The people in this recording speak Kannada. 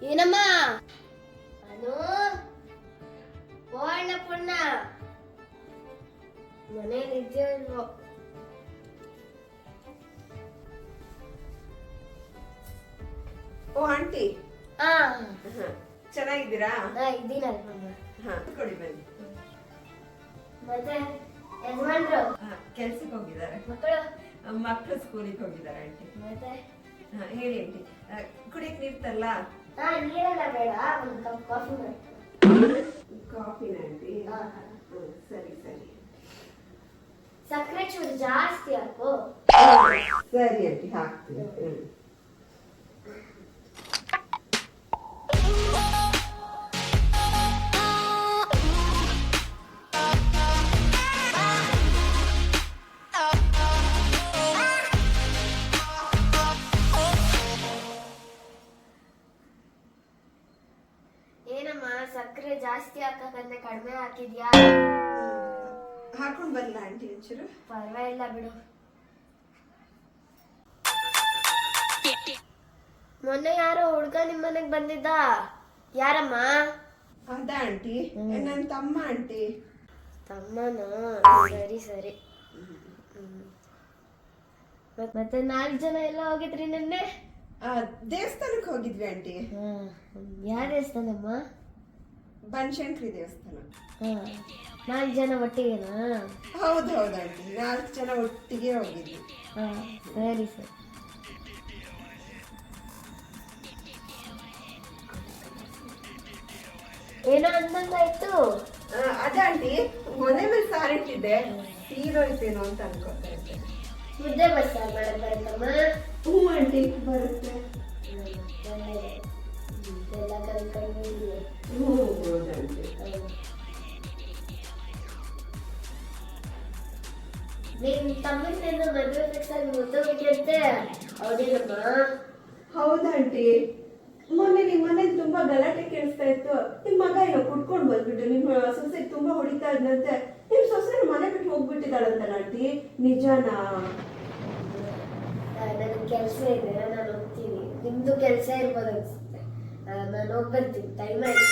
ಏನಮ್ಮ ಅನು ಓ ಅಣ್ಣ ಪುಣ್ಣ ಮನೆ ನಿಜ ಇಲ್ವೋ? ಓ ಆಂಟಿ, ಹಾ ಚೆನ್ನಾಗಿದ್ದೀರಾ? ಇದ್ದೀನಲ್ವಮ್ಮ. ಹಾ ಕೊಡಿ ಬನ್ನಿ. ಮತ್ತೆ ಯಜಮಾನ್ರು ಕೆಲ್ಸಕ್ಕೆ ಹೋಗಿದ್ದಾರೆ, ಮಕ್ಕಳು ಸ್ಕೂಲಿಗೆ ಹೋಗಿದ್ದಾರೆ ಆಂಟಿ. ಮತ್ತೆ ಹೇಳಿ ಆಂಟಿ, ಕುಡಿಯಕ್ ನೀರ್ ತರಲ್ಲ? ನೀರೆಲ್ಲ ಬೇಡ, ಒಂದು ಕಪ್ ಕಾಫಿ ಮಾಡಿ. ಕಾಫಿನ ಆಂಟಿ? ಸರಿ ಸರಿ. ಸಕ್ಕರೆ ಚೂರು ಜಾಸ್ತಿ ಹಾಕು. ಸರಿ ಆಂಟಿ, ಹಾಕ್ತೀನಿ. ಏನಮ್ಮ ಸಕ್ಕರೆ ಜಾಸ್ತಿ ಹಾಕಕ್ಕಂದ್ರೆ ಕಡಿಮೆ ಹಾಕಿದ್ಯಾ? ಹಾಕೊಂಡ್ ಬರಲ್ಲ ಆಂಟಿ ಒಂಚೂರು? ಪರವಾಗಿಲ್ಲ ಬಿಡು. ಮೊನ್ನೆ ಯಾರೋ ಹುಡ್ಗ ನಿಮ್ ಮನೆಗ್ ಬಂದಿದ್ದ, ಯಾರಮ್ಮ? ಅದ ಆಂಟಿ, ನನ್ ತಮ್ಮ ಆಂಟಿ. ತಮ್ಮನ? ಸರಿ ಸರಿ. ಮತ್ತೆ 4 ಜನ ಎಲ್ಲ ಹೋಗಿದ್ರಿ ನಿನ್ನೆ? ದೇವಸ್ಥಾನಕ್ಕೆ ಹೋಗಿದ್ವಿ ಆಂಟಿ. ಯಾವ ದೇವಸ್ಥಾನಮ್ಮ? ಬನಶಂಕರಿ ದೇವಸ್ಥಾನ. 4 ಜನ ಒಟ್ಟಿಗೆನಾ? ಹೌದು ಹೌದು ಆಂಟಿ, 4 ಜನ ಒಟ್ಟಿಗೆ ಹೋಗಿದ್ವಿ. ಸರಿ ಸರಿ. ಏನೋ ಅಂದಂಗಾಯ್ತು. ಅದ ಆಂಟಿ, ಮನೆ ಮೇಲೆ ಸಾರಿಟ್ಟಿದ್ದೆ, ತೀರೋಯ್ತೇನೋ ಅಂತ ಅನ್ಕೋತಾ ಇದ್ದೆ. ಮುದ್ದೆ ಬಸ್ಸಾರು ಮಾಡಕ್ ಬರುತ್ತಮ್ಮ? ಹ್ಞೂ ಆಂಟಿ, ಬರುತ್ತೆ. ಎಲ್ಲ ಕಲ್ತ್ಕೊಂಡಿದ್ದೀವಿ. ಹ್ಞೂ ಹೌದಂಟಿ. ನಿಮ್ ತಮ್ಮನೇನೋ ಮದುವೆ ಫಿಕ್ಸಾಗಿ ಮುದ್ದೋಗಿದ್ಯಂತೆ, ಹೌದೇನಮ್ಮ? ಹೌದಂಟಿ, ಮೊನ್ನೆ ನಿಮ್ ಮನೇಲಿ ತುಂಬಾ ಗಲಾಟೆ ಕೇಳಿಸ್ತಾ ಇತ್ತು. ನಿಮ್ ಮಗ ಏನೋ ಕುಟ್ಕೊಂಡ್ ಬಂದ್ಬಿಟ್ಟು ನಿಮ್ಮ ಸೊಸೆಗೆ ತುಂಬಾ ಹೊಡಿತಾ ಇದ್ದಂತೆ. ನಿಮ್ ಸೊಸೆ ಮನೆ ಬಿಟ್ಟು ಹೋಗ್ಬಿಟ್ಟಿದ್ದಾಳಂತಲ್ಲ ಆಂಟಿ, ನಿಜಾನಾ? ನನಗೆ ಕೆಲಸ ಇದೆ, ನಾನು ಹೋಗ್ತೀನಿ. ನಿಮ್ದು ಕೆಲಸ ಇರ್ಬೋದು ಅನ್ಸುತ್ತೆ, ನಾನು ಹೋಗ್ಬರ್ತೀನಿ, ಟೈಮ್ ಆಯ್ತು.